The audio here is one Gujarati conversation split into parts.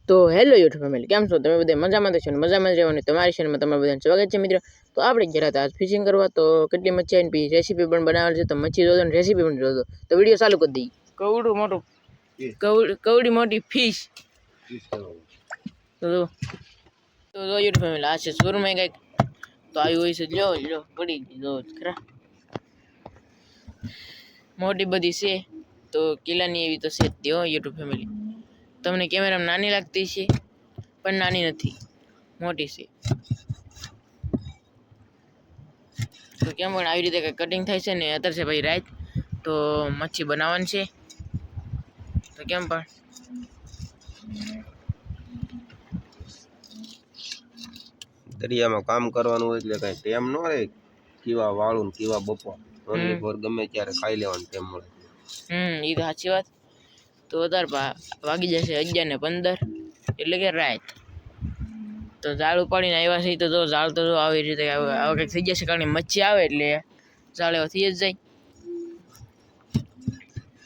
તો હેલો યુટ્યુબ ફેમિલી, કેમ છો તમે બધા? મજામાં છો ને? મજામાં જ રહેવાનું તમારી ચેનલમાં તમારું બધાનું સ્વાગત છે મિત્રો. તો આપણે ગયા હતા આજ ફિશિંગ કરવા, તો કેટલી મચ્છી આવીને પછી રેસીપી પણ બનાવેલી છે. તો મચ્છી જોજો ને રેસીપી પણ જોજો. તો વિડીયો ચાલુ કરી દઈએ. કવડી મોટી ફિશ. તો યુટ્યુબ ફેમિલી, આ છે સુરમઈ કંઈક તો આવ્યું હોય છે. લ્યો પડી ગઈ જો ખરા, મોટી બધી છે. તો કિલ્લાની એવી તો છે જ યુટ્યુબ ફેમિલી. તમને કેમેરામાં નાની લાગતી છે, પણ નાની નથી, મોટી છે. તો કેમ પણ આવી રીતે કંઈક કટિંગ થાય છે ને અત્યારે છે ભાઈ રાત, તો મચ્છી બનાવવાની છે. તો કેમ પણ દરિયામાં કામ કરવાનું હોય એટલે કઈ ટેમ ન રહે. કેવા વાળું કેવા બપોર ઓનલી ફોર ગમે ત્યારે ખાઈ લેવાનું ટેમ મળે. એ તો સાચી વાત. તો વધારે વાગી જશે 11:15, એટલે કે રાત. તો ઝાડ ઉપાડીને આવ્યા છે. તો જો ઝાડ તો આવી રીતે આવા કંઈક થઈ જશે, કારણ કે મચ્છી આવે એટલે ઝાડ એવા થઈ જ જાય.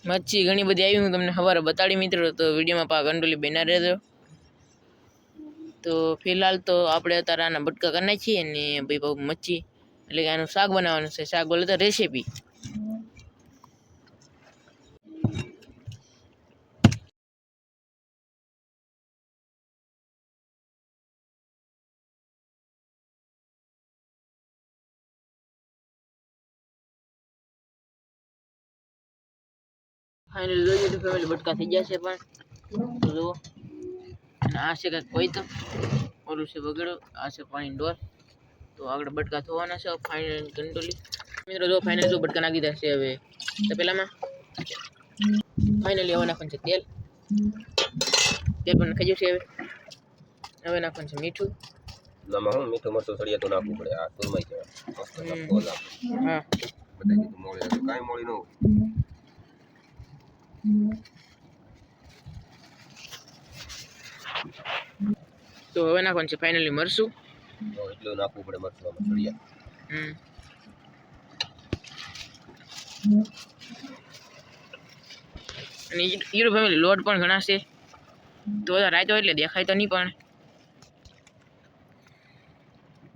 મચ્છી ઘણી બધી આવી, હું તમને સવારે બતાડી મિત્રો. તો વિડીયોમાં કંટ્રોલી બેના રહેજો. તો ફિલહાલ તો આપણે અત્યારે આના બટકા કરી નાખીએ ને ભાઈ મચ્છી, એટલે કે આનું શાક બનાવવાનું છે. શાક બોલે તો રેસીપી. ફાઇનલી જોઈએ તો ફેમિલી બટકા થઈ ગયા છે. પણ જુઓ, આ છે કંઈક કોઈ તો ઓલું છે બગડો, આ છે પાણી ડોર. તો આગળ બટકા થવાના છે ફાઇનલ કંટ્રોલી મિત્રો. જો ફાઇનલ જો બટકા નાખી દેશે હવે તપેલામાં. ફાઇનલી હવે નાખવાનું છે તેલ. તેલ પણ નાખી જશે. હવે નાખવાનું છે મીઠું. હું મીઠું મરચું સળિયા તો નાખવું પડે. આ સુરમઈ કહેવાય. હા, બધા મોળી કાંઈ મોળી ન હોય. તો હવે નાખવાનું છે ફાઇનલી મરચું. એટલું નાખવું પડે મરચું સળિયા. અને હીરો ફેમિલી લોટ પણ ઘણા છે. તો રાત હોય એટલે દેખાય તો નહીં, પણ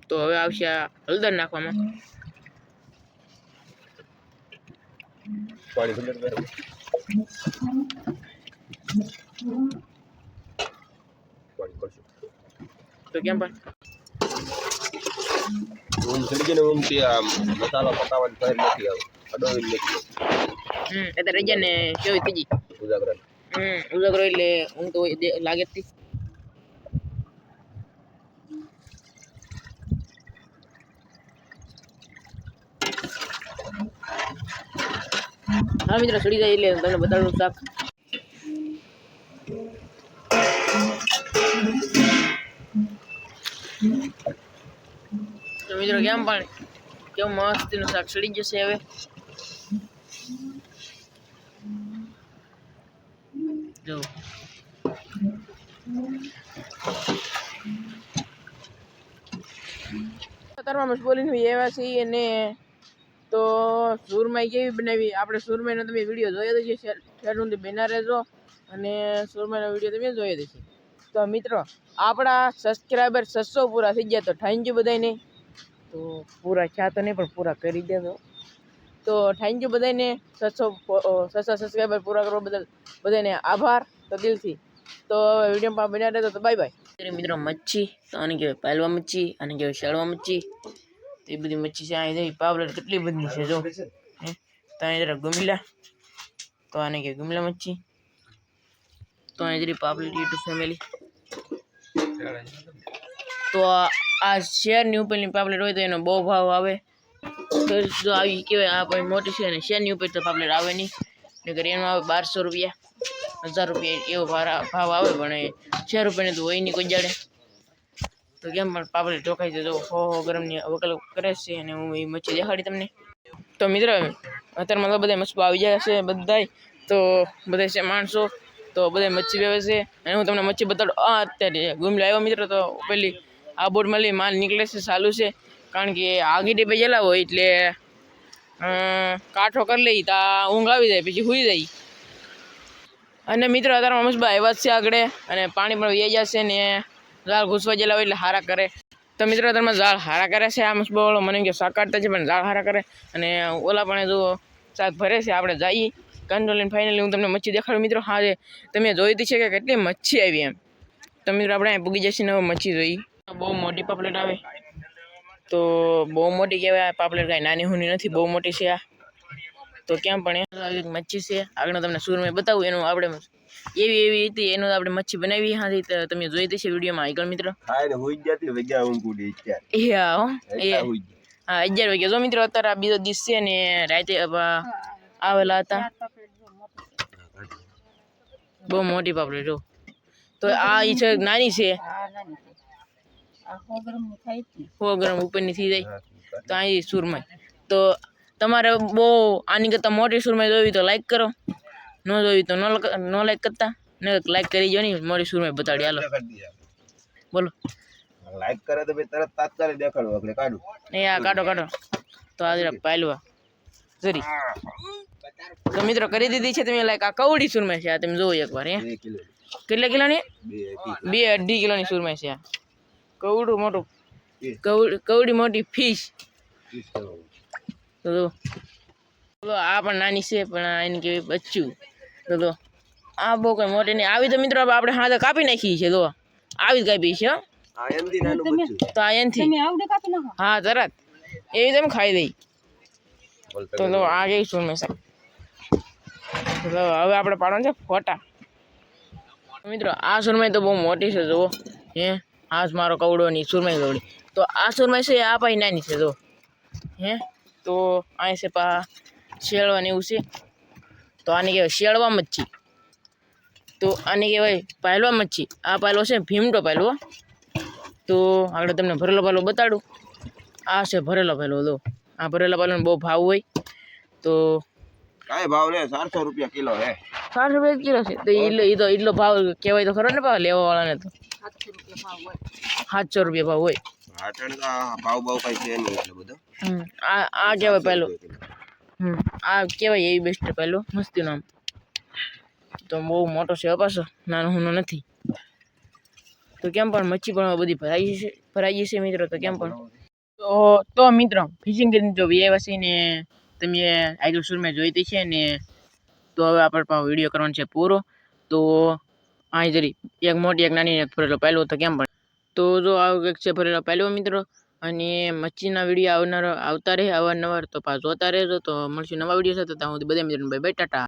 તો હવે આવશે હળદર નાખવામાં. પાણી ખુલ્લે પાણી કરશું તો કેમ પણ ઊંઘ ચડી ગઈ ને ઊંઘથી આ મસાલો પકાવવાની ફરજ નથી આવે. અડોવી નથી. અત્યારે રજા ને કેવી થઈ ગઈ ઉજાગરા. ઉજાગરો એટલે ઊંઘ તો લાગે જ હતી. હા મિત્રો, સડી જાય એટલે તમને બતાડું શાક. તો મિત્રો કેમ પણ કેવું મસ્તીનું શાક સડી જશે હવે. જો અત્યારમાં બોલીને એવા છીએ ને. તો સુરમાઈ કેવી બનાવી આપણે સુરમાઈનો તમે વિડીયો જોયો છે, શેર સુધી બેના રહેજો. અને સુરમાઈનો વિડીયો તમે જોઈ દેશે. તો મિત્રો આપણા સબસ્ક્રાઈબર 600 પૂરા થઈ ગયા. તો થેન્ક યુ બધાને. તો પૂરા થયા તો નહીં, પણ પૂરા કરી દેજો. તો થેન્ક યુ બધાને. 600 સબસ્ક્રાઈબર પૂરા કરવા બદલ બધાને આભાર તો દિલથી. તો વિડીયોમાં બન્યા રહેજો. તો બાય બાય મિત્રો. મચ્છી તો આને કહેવાય પાલવા મચ્છી, આને કહેવાય શાળવા મચ્છી. તો એ બધી મચ્છી છે. અહીં પાવડર કેટલી બધી છે જો. તો અહીં જરા ગુમીલા, તો આને કહેવાય ગુમીલા મચ્છી. તો અહીં જરી પાપલેટ યુટ્યુબ ફેમિલી. તો આ શેરની ઉપરની પાપલેટ હોય તો એનો બહુ ભાવ આવે. તો જો આવી કહેવાય આ પણ મોટી છે, અને શેરની ઉપર તો પાપલેટ આવે નહીં. નકર એનો આવે 1200 રૂપિયા, 1000 રૂપિયા એવો ભાવ આવે. પણ 6 રૂપિયાની તો હોય નહીં કોઈ જાડે. તો કેમ પણ પાપલેટ ચોખાઈ તો હો ગરમની વકલ કરે છે. અને હું એ મચ્છી દેખાડી તમને. તો મિત્રો અત્યારમાં તો બધા મચ્છી આવી જાય છે બધાય. તો બધા છે માણસો, તો બધા મચ્છી વેવે છે. અને હું તમને મચ્છી બતાડું. અત્યારે ગુમલા આવ્યો મિત્રો. તો પેલી આ બોટમાં લઈ માલ નીકળે છે, ચાલુ છે. કારણ કે આગી ટીપે ગયેલા હોય એટલે કાઠો કરી લઈ તા ઊંઘ આવી જાય, પછી સુઈ જાય. અને મિત્રો અત્યારે મમસબા આવ્યા જ છે આગળ અને પાણી પણ વહી જશે ને ઝાડ ઘૂસવા ગયેલા હોય એટલે હારા કરે. તો મિત્રો તમે ઝાડ હારા કરે છે. આ મસબા વાળો મને કે શાક કાઢતા છે પણ ઝાડ હારા કરે અને ઓલા પણ જો શાક ભરે છે. આપણે જઈએ કંટ્રોલ લઈને ફાઇનલી હું તમને મચ્છી દેખાડું મિત્રો. હા તમે જોઈ હતી છે કે કેટલી મચ્છી આવી એમ. તો મિત્રો આપણે અહીં પૂગી જશે ને હવે મચ્છી જોઈ. બહુ મોટી પાપલેટ આવે તો બહુ મોટી કહેવાય. પાપલેટ કાંઈ નાની હુની નથી, બહુ મોટી છે આ. તો કેમ પણ એક મચ્છી છે. આગળ તમને સુરમય બતાવું એનું આપણે એવી હતી એનું આપણે મચ્છી બનાવી. હા તમે જોઈ હતી છે વિડીયોમાં આગળ મિત્રો. હા ને હોઈ જતી વગા ઊંઘુડી છે. હા હો એ એટલા હોઈ હા 11 વાગે જો મિત્રો અત્યારે આ બીજો દિવસ છે ને રાતે આવેલા હતા. બહુ મોટી પાપડી જો. તો આ ઈ છે નાની છે 100 ગ્રામ ઉપરની થઈ જાય. તો આ સુરમય તો તમારે બહુ આની કરતાં મોટી સુરમય જોવી તો લાઈક કરો, ન જોવી તો નો લાઈક કરતા ને લાઈક કરી જો ને મોટી સુરમય બતાડી. હાલો બોલો લાઈક કરે તો ભાઈ તરત તાત્કાલિક દેખાડો આપણે કાઢું. એ આ કાઢો તો આ પાયલવા જરી. તો મિત્રો કરી દીધી છે તમે લાઈક. આ કવડી સુરમય છે આ તમે જોવો એકવાર. હે 2 કિલો કેટલા કિલોની? 2.5 કિલોની સુરમય છે આ. કવડું મોટું કવડી મોટી ફિશ. તો આ પણ નાની છે પણ એની કેવી બચ્ચું. તો આ બહુ કઈ મોટી નહીં આવી. તો મિત્રો આપણે હાથે કાપી નાખી છે. તો આવી જ કાપી છે. આ એમથી નાનું બચ્ચું તો આ એનથી હા તરત એવી તમે ખાઈ દઈ. તો આ કેવી સુરમય છે. હવે આપણે પાડવાનું છે ફોટા. મિત્રો આ સુરમય તો બહુ મોટી છે જુઓ. હે આ મારો કવડો ની સુરમય કવડી. તો આ સુરમય છે આ પાછી નાની છે જો. હે તો અહીં છે પા શેળવાની એવું છે. તો આને કહેવાય શેળવા મચ્છી. તો આને કહેવાય પાયલવા મચ્છી. આ પાયલો છે ભીમટો પાયલો. તો આગળ તમને ભરેલો પાયલો બતાડું. આ છે ભરેલો પાયલો. જો આ ભરેલા પાયલોનો બહુ ભાવ હોય. તો કાંઈ ભાવ ને 400 રૂપિયા કિલો હે. 400 રૂપિયા કિલો છે. તો એટલો ભાવ કહેવાય તો ખરો ને ભાવ લેવા વાળાને. તો 700 રૂપિયા ભાવ હોય. ભાવ કઈ છે નહીં એટલે બધો. આ કહેવાય પહેલો. આ કહેવાય એવી બેસ્ટ પહેલો મસ્તી નામ. તો બહુ મોટો છે પાછો, નાનો હુનો નથી. તો કેમ પણ મચ્છી પણ બધી ભરાઈ છે મિત્રો. તો કેમ પણ તો મિત્રો ફિશિંગ કરીને જો વ્યવસ્થિત છે ને તમે આગળ સુરમય જોઈતી છે ને. તો હવે આપણે વિડીયો કરવાનો છે પૂરો. તો અહીં જરી એક મોટી એક નાની એક ભરેલો પહેલો. તો કેમ પણ તો જો આવું એક છે ભરેલો પહેલો મિત્રો. અને મચ્છીના વિડીયો આવતા રહે અવારનવાર. તો પાછું જોતા રહેજો. તો મળશું નવા વિડીયો સાથે. ત્યાં સુધી બધા મિત્રો બાય બાય ટાટા.